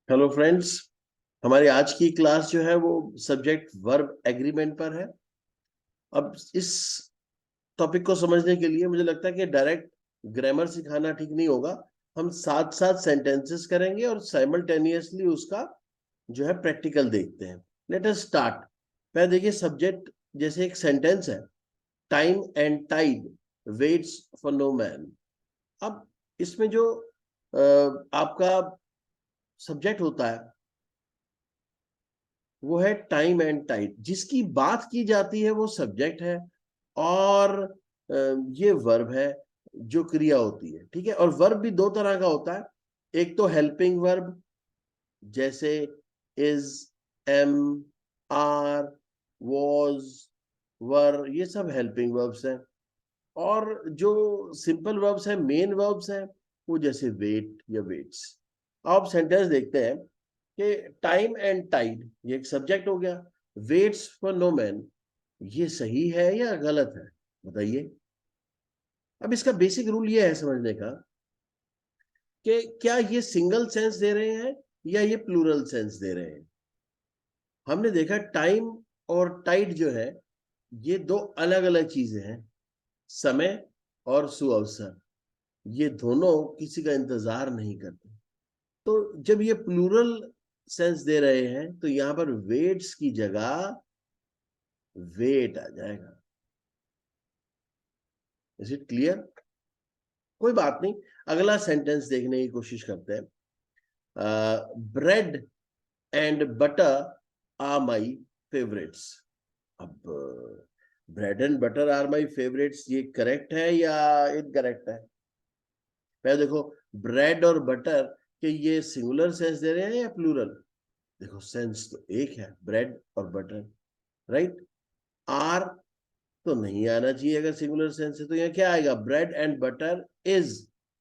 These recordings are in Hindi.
Hello friends. हमारी आज की क्लास जो है वो सब्जेक्ट वर्ब एग्रीमेंट पर है। अब इस टॉपिक को समझने के लिए मुझे लगता है कि डायरेक्ट ग्रामर सिखाना ठीक नहीं होगा। हम साथ साथ सेंटेंसेस करेंगे और साइमल्टेनियसली उसका जो है प्रैक्टिकल देखते हैं। Let us start. पहले देखिए, सब्जेक्ट जैसे एक सेंटेंस है, time and tide waits for no man. अब इसमें जो आपका सब्जेक्ट होता है वो है टाइम एंड टाइड। जिसकी बात की जाती है वो सब्जेक्ट है और ये वर्ब है जो क्रिया होती है। ठीक है, और वर्ब भी दो तरह का होता है। एक तो हेल्पिंग वर्ब, जैसे इज, एम, आर, वॉज, वर, ये सब हेल्पिंग वर्ब्स हैं। और जो सिंपल वर्ब्स हैं, मेन वर्ब्स हैं, वो जैसे वेट या वेट्स। अब सेंटेंस देखते हैं कि टाइम एंड टाइड ये एक सब्जेक्ट हो गया। वेट्स फॉर नो मैन, ये सही है या गलत है, बताइए। अब इसका बेसिक रूल ये है समझने का कि क्या ये सिंगल सेंस दे रहे हैं या ये प्लूरल सेंस दे रहे हैं। हमने देखा टाइम और टाइड जो है ये दो अलग अलग चीजें हैं। समय और सुअवसर, ये दोनों किसी का इंतजार नहीं करते। तो जब ये प्लूरल सेंस दे रहे हैं तो यहां पर वेट्स की जगह वेट आ जाएगा। Is it clear? कोई बात नहीं, अगला सेंटेंस देखने की कोशिश करते हैं। Bread and butter are my favourites. अब bread and butter are my favourites, ये करेक्ट है या इनकरेक्ट है? पहले देखो, ब्रेड और बटर के ये सिंगुलर सेंस दे रहे हैं या प्लूरल? देखो, सेंस तो एक है, ब्रेड और बटर, राइट। आर तो नहीं आना चाहिए अगर सिंगुलर सेंस है। तो यहाँ क्या आएगा? Bread and butter is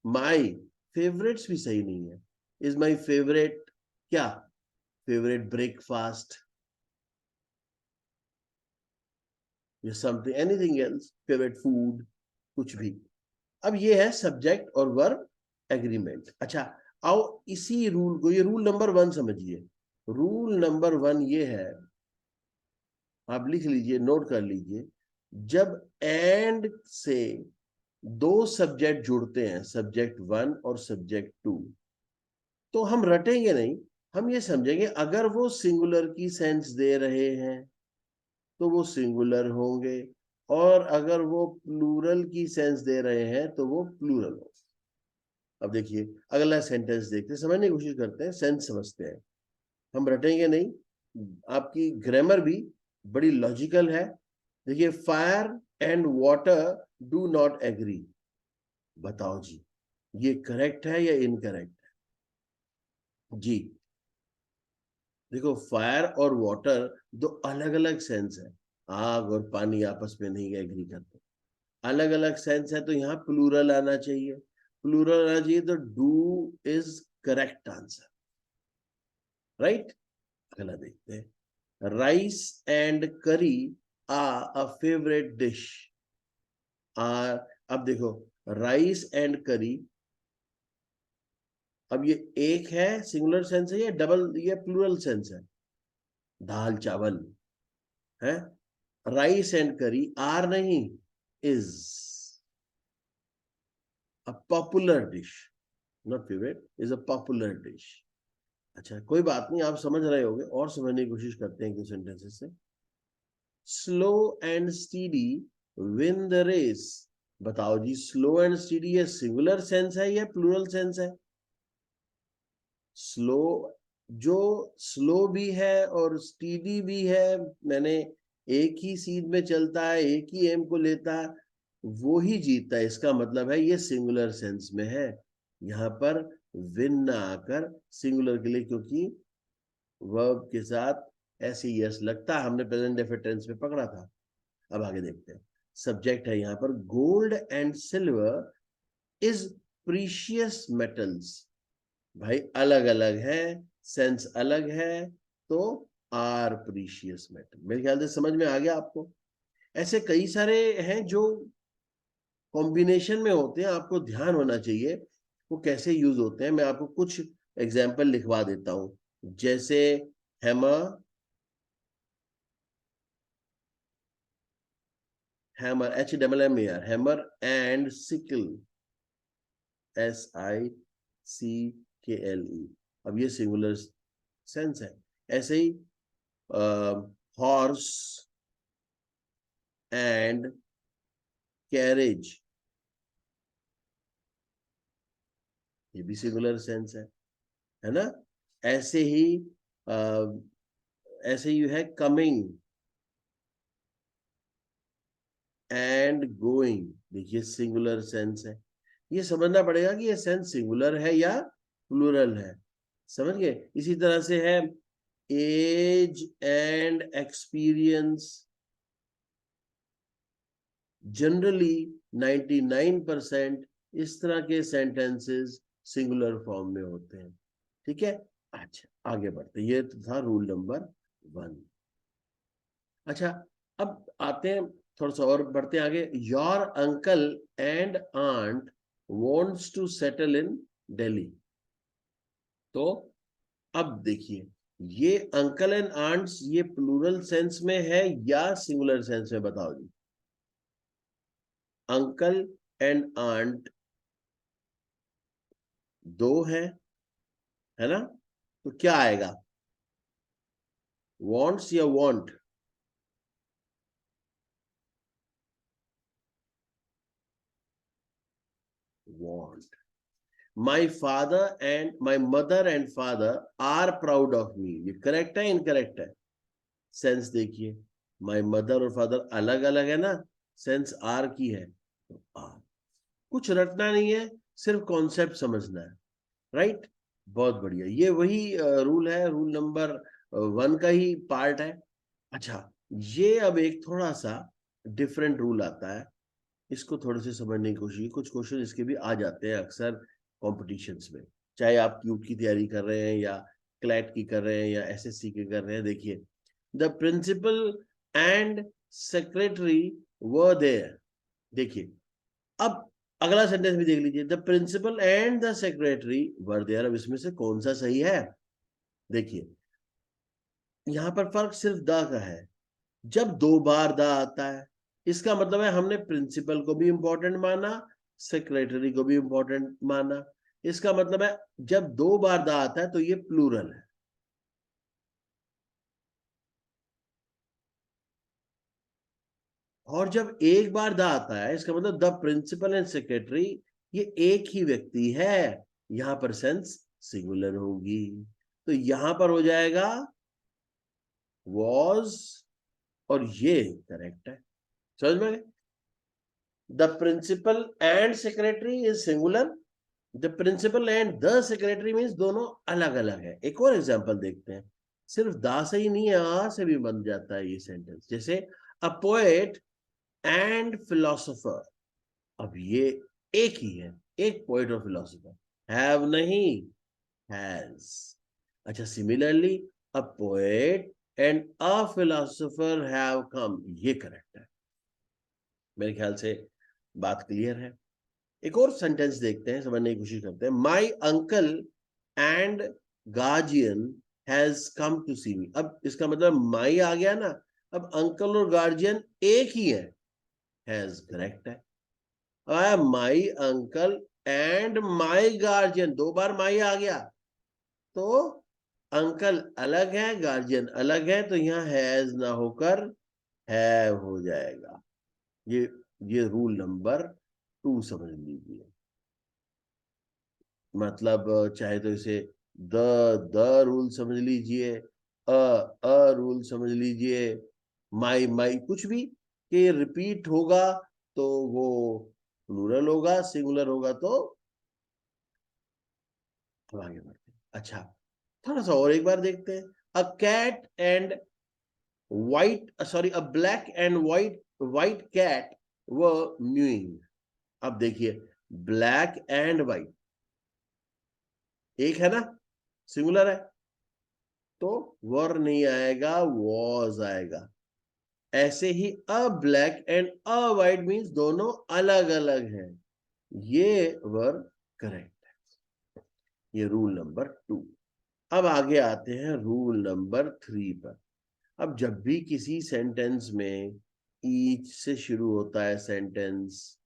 my favourites भी सही नहीं है। इज माई फेवरेट क्या? फेवरेट ब्रेकफास्ट या something, anything else, favourite food, कुछ भी। अब ये है सब्जेक्ट और वर्ब एग्रीमेंट। अच्छा, आओ इसी रूल को, ये रूल नंबर 1 समझिए। रूल नंबर 1 ये है, आप लिख लीजिए, नोट कर लीजिए। जब एंड से दो सब्जेक्ट जुड़ते हैं, सब्जेक्ट 1 और सब्जेक्ट 2, तो हम रटेंगे नहीं। हम ये समझेंगे अगर वो सिंगुलर की सेंस दे रहे हैं तो वो सिंगुलर होंगे, और अगर वो प्लूरल की सेंस दे रहे हैं तो वो प्लूरल होंगे। अब देखिए, अगला सेंटेंस देखते हैं, समझने की कोशिश करते हैं, सेंस समझते हैं। हम रटेंगे नहीं, आपकी ग्रामर भी बड़ी लॉजिकल है। देखिए, fire and water do not agree. बताओ जी, ये करेक्ट है या इनकरेक्ट है जी? देखो, फायर और वाटर दो अलग अलग सेंस है। आग और पानी आपस में नहीं एग्री करते, अलग अलग सेंस है। तो यहाँ प्लूरल आना चाहिए, प्लूरल आना चाहिए, तो do is correct answer, right. अगला देखते हैं। Rice and curry are a favourite dish. Are, अब देखो, राइस एंड करी, अब ये एक है, सिंगुलर सेंस है या डबल, ये प्लूरल सेंस है? दाल चावल है। राइस एंड करी आर नहीं, is a popular dish, not favourite, is a popular dish. अच्छा, कोई बात नहीं, आप समझ रहे होंगे, और समझने की कोशिश करते हैं कुछ सेंटेंसेस से। Slow and steady win the race. बताओ जी, स्लो एंड स्टीडी ये सिंगुलर सेंस है या प्लूरल सेंस है? स्लो, जो स्लो भी है और स्टीडी भी है, मैंने एक ही सीध में चलता है, एक ही एम को लेता है, वो ही जीतता है। इसका मतलब है ये सिंगुलर सेंस में है। यहां पर विन ना आकर सिंगुलर के लिए, क्योंकि वर्ब के साथ ऐसे यस लगता है, हमने प्रेजेंट डेफिनेट टेंस में पकड़ा था। अब आगे देखते हैं। सब्जेक्ट है यहां पर, gold and silver is precious metals. भाई अलग अलग है, सेंस अलग है, तो आर प्रीशियस मेटल। मेरे ख्याल से समझ में आ गया आपको। ऐसे कई सारे हैं जो कॉम्बिनेशन में होते हैं, आपको ध्यान होना चाहिए वो कैसे यूज होते हैं। मैं आपको कुछ एग्जाम्पल लिखवा देता हूं, जैसे hammer, hammer HMMER, hammer and sickle SICKLE। अब ये सिंगुलर सेंस है। ऐसे ही हॉर्स एंड कैरेज, ये भी सिंगुलर सेंस है ना। ऐसे ही ऐसे ही है कमिंग एंड गोइंग, देखिए सिंगुलर सेंस है। ये समझना पड़ेगा कि ये सेंस सिंगुलर है या प्लूरल है, समझ गए। इसी तरह से है एज एंड एक्सपीरियंस, जनरली 99% इस तरह के सेंटेंसेस सिंगुलर फॉर्म में होते हैं, ठीक है। अच्छा आगे बढ़ते, ये तो था रूल नंबर 1। अच्छा अब आते हैं, थोड़ा सा और बढ़ते हैं आगे। Your uncle and aunt wants to settle in Delhi. तो अब देखिए, ये अंकल एंड आंट्स ये प्लूरल सेंस में है या सिंगुलर सेंस में, बताओ जी। अंकल एंड आंट दो है ना, तो क्या आएगा, वांट्स या want? Want. My father and my mother and father are proud of me, ये करेक्ट है इनकरेक्ट है? सेंस देखिए, माई मदर और फादर अलग अलग है ना, सेंस आर की है, तो आर। कुछ रटना नहीं है, सिर्फ कॉन्सेप्ट समझना है, राइट। बहुत बढ़िया, ये वही रूल है, रूल नंबर 1 का ही पार्ट है। अच्छा, ये अब एक थोड़ा सा डिफरेंट रूल आता है, इसको थोड़े से समझने की कोशिश, कुछ क्वेश्चन इसके भी आ जाते हैं अक्सर कॉम्पिटिशन्स में, चाहे आप क्यूट की तैयारी कर रहे हैं या क्लैट की कर रहे हैं या SSC की कर रहे हैं। देखिए, the principal and secretary were there. देखिए, अब अगला सेंटेंस भी देख लीजिए, the principal and the secretary were there. अब इसमें से कौन सा सही है? देखिए, यहां पर फर्क सिर्फ द का है। जब 2 बार द आता है, इसका मतलब है हमने प्रिंसिपल को भी इंपॉर्टेंट माना, सेक्रेटरी को भी इंपॉर्टेंट माना। इसका मतलब है जब 2 बार द आता है तो ये प्लूरल है। और जब एक बार द आता है, इसका मतलब द प्रिंसिपल एंड सेक्रेटरी, ये एक ही व्यक्ति है, यहां पर सेंस सिंगुलर होगी। तो यहां पर हो जाएगा वॉज, और ये करेक्ट है, समझ में? The principal and secretary is singular, the principal and the secretary means दोनों अलग अलग है। एक और एग्जांपल देखते हैं, सिर्फ दा से ही नहीं है, आ से भी बन जाता है ये सेंटेंस, जैसे अ पोएट एंड फिलोसोफर। अब ये एक ही है, एक पोएट और फिलोसोफर, हैव नहीं, हैज। अच्छा, similarly a poet and a philosopher have come, ये करेक्ट है। मेरे ख्याल से बात क्लियर है। एक और सेंटेंस देखते हैं, समझने की कोशिश करते हैं। My uncle and guardian has come to see me. अब इसका मतलब माई आ गया ना, अब अंकल और गार्जियन एक ही है, हैज करेक्ट है। माई अंकल एंड माई गार्जियन, 2 बार माई आ गया, तो अंकल अलग है, गार्जियन अलग है, तो यहाँ हैज ना होकर हैव हो जाएगा। ये ये रूल नंबर 2 समझ लीजिए। मतलब चाहे तो इसे द द रूल समझ लीजिए, रूल समझ लीजिए, माई माई कुछ भी, कि रिपीट होगा तो वो प्लूरल होगा, सिंगुलर होगा तो। अब आगे बढ़ते हैं। अच्छा, थोड़ा सा और एक बार देखते हैं। A cat and white, sorry, a black and white cat was mewing. अब देखिए, ब्लैक एंड वाइट एक है ना, सिंगुलर है, तो वर नहीं आएगा, वॉज आएगा। ऐसे ही a black and a white means दोनों अलग अलग हैं, ये वर करेक्ट है। ये रूल नंबर 2। अब आगे आते हैं रूल नंबर 3 पर। अब जब भी किसी सेंटेंस में ईच से शुरू होता है सेंटेंस,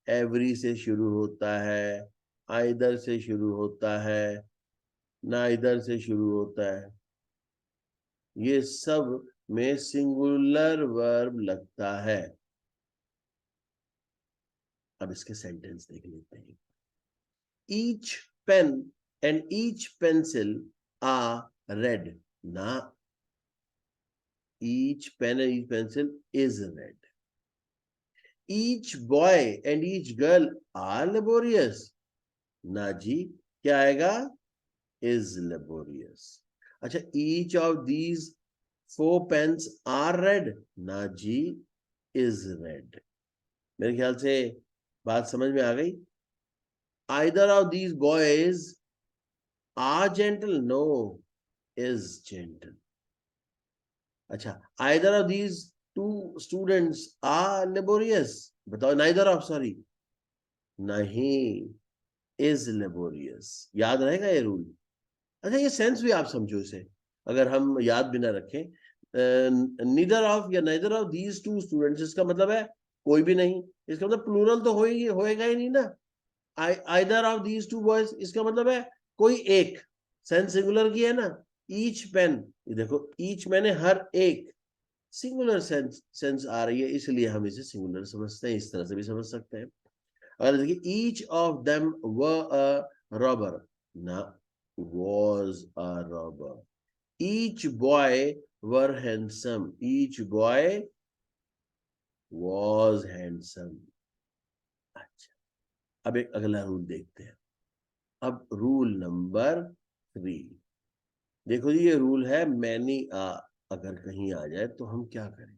एवरी से शुरू होता है, आइदर से शुरू होता है, नाइदर से शुरू होता है, ये सब में सिंगुलर वर्ब लगता है। अब इसके सेंटेंस देख लेते हैं। Each pen and each pencil are red ना, each pen and each pencil is red. Each boy and each girl are laborious ना जी, क्या आएगा? Is laborious. अच्छा, each of these 4 pens are red ना जी, इज रेड। मेरे ख्याल से बात समझ में आ गई। Either of these boys are gentle, no, is gentle. अच्छा, either of these 2 students are laborious, बताओ, नाइदर ऑफ, सॉरी, नहीं, इज लेबोरियस। याद रहेगा ये रूल? अच्छा, ये सेंस भी आप समझो इसे, अगर हम याद भी ना रखें। नीदर ऑफ या नाइदर ऑफ दीज 2 स्टूडेंट्स, इसका मतलब है कोई भी नहीं, इसका मतलब प्लूरल तो होएगा ही नहीं ना। आइदर ऑफ दीज 2 बॉयज, इसका मतलब है कोई एक, सेंस सिंगुलर की है ना। ईच पेन, देखो ईच मैंने हर एक, सिंगुलर सेंस आ रही है, इसलिए हम इसे सिंगुलर समझते हैं। इस तरह से भी समझ सकते हैं। अगर देखिए each of them were a robber ना, was a robber. Each boy were handsome. Each boy was handsome. अच्छा, अब एक अगला रूल देखते हैं। अब रूल नंबर 3, देखो जी, ये रूल है मैनी आ, अगर कहीं आ जाए तो हम क्या करें?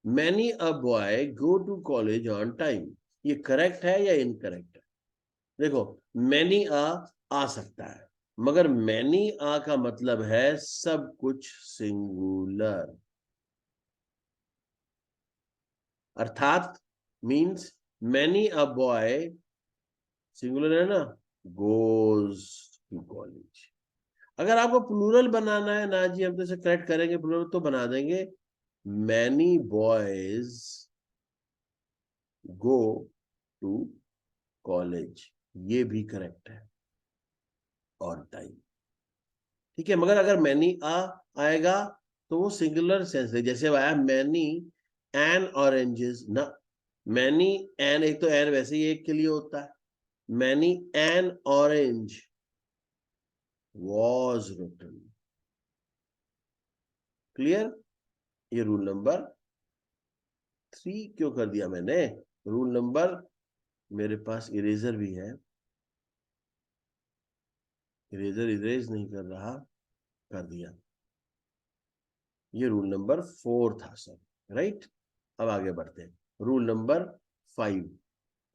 Many a boy go to college on time, ये करेक्ट है या इनकरेक्ट है? देखो, मैनी आ सकता है, मगर मैनी आ का मतलब है सब कुछ सिंगुलर, अर्थात means many a boy, singular है ना, गोज टू कॉलेज। अगर आपको प्लूरल बनाना है ना जी, हम तो इसे करेक्ट करेंगे, प्लूरल तो बना देंगे, many boys go to college, ये भी करेक्ट है, और टाइम। ठीक है, मगर अगर मैनी आएगा तो वो सिंगुलर सेंस है। जैसे आया मैनी एन ऑरेंजेस ना, मैनी एन, एक तो एन वैसे ही एक के लिए होता है, many an orange was written. Clear? ये रूल नंबर 3 क्यों कर दिया मैंने? रूल नंबर, मेरे पास इरेजर भी है, इरेजर इरेज नहीं कर रहा, कर दिया। ये रूल नंबर 4 था सर, राइट? अब आगे बढ़ते हैं। Rule number 5,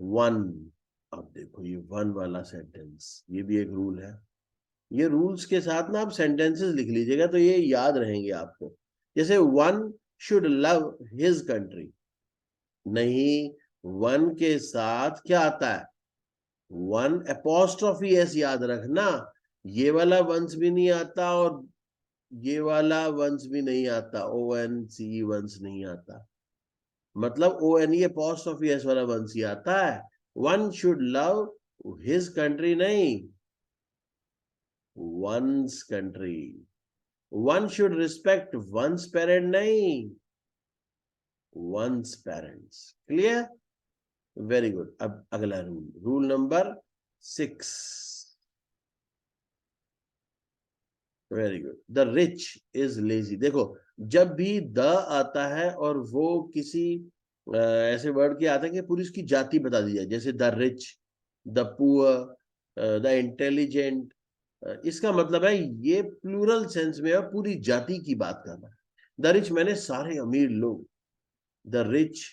1। अब देखो ये 1 वाला सेंटेंस, ये भी एक रूल है। ये रूल्स के साथ ना आप सेंटेंसेस लिख लीजिएगा तो ये याद रहेंगे आपको। जैसे one should love his country, नहीं, वन के साथ क्या आता है? वन एपोस्ट्रोफी एस, याद रखना। ये वाला वंस भी नहीं आता और ये वाला वंस भी नहीं आता, ओ एन सी वंस नहीं आता, मतलब O N E apostrophe S वाला वंस ही आता है। One should love his country नहीं, one's country. One should respect one's parent नहीं, one's parents. Clear? Very good. अब अगला rule, rule number 6, very good. The rich is lazy. देखो, जब भी द आता है और वो किसी ऐसे वर्ड के आता है कि पूरी उसकी जाति बता दी जाए, जैसे the rich, the poor, the intelligent, इसका मतलब है ये प्लूरल सेंस में है, पूरी जाति की बात कर रहा है। द रिच मैंने सारे अमीर लोग, द रिच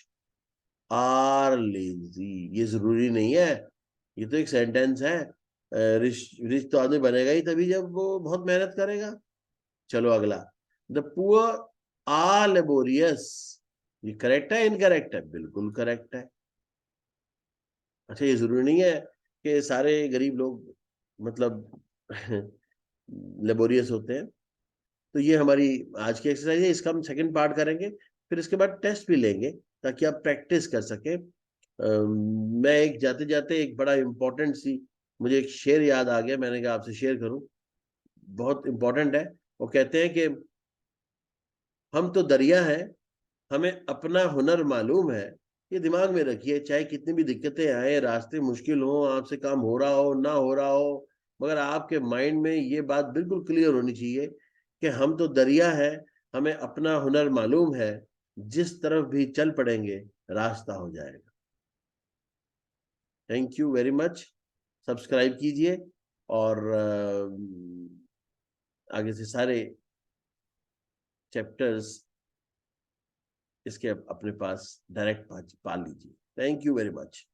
आर लेजी, ये जरूरी नहीं है, ये तो एक सेंटेंस है। रिच रिच तो आदमी बनेगा ही तभी जब वो बहुत मेहनत करेगा। चलो अगला, द पुअर आर लेबोरियस, ये करेक्ट है इनकरेक्ट है? बिल्कुल करेक्ट है। अच्छा, ये जरूरी नहीं है कि सारे गरीब लोग मतलब लेबोरियस होते हैं। तो ये हमारी आज की एक्सरसाइज है, इसका हम सेकंड पार्ट करेंगे, फिर इसके बाद टेस्ट भी लेंगे ताकि आप प्रैक्टिस कर सके। मैं एक जाते जाते एक बड़ा इंपॉर्टेंट सी, मुझे एक शेर याद आ गया, मैंने कहा आपसे शेयर करूं, बहुत इंपॉर्टेंट है। वो कहते हैं कि हम तो दरिया हैं, हमें अपना हुनर मालूम है। ये दिमाग में रखिए, चाहे कितनी भी दिक्कतें आए, रास्ते मुश्किल हो, आपसे काम हो रहा हो ना हो रहा हो, मगर आपके माइंड में ये बात बिल्कुल क्लियर होनी चाहिए कि हम तो दरिया है, हमें अपना हुनर मालूम है, जिस तरफ भी चल पड़ेंगे रास्ता हो जाएगा। Thank you very much. Subscribe कीजिए और आगे से सारे चैप्टर्स इसके अपने पास डायरेक्ट पा लीजिए। Thank you very much.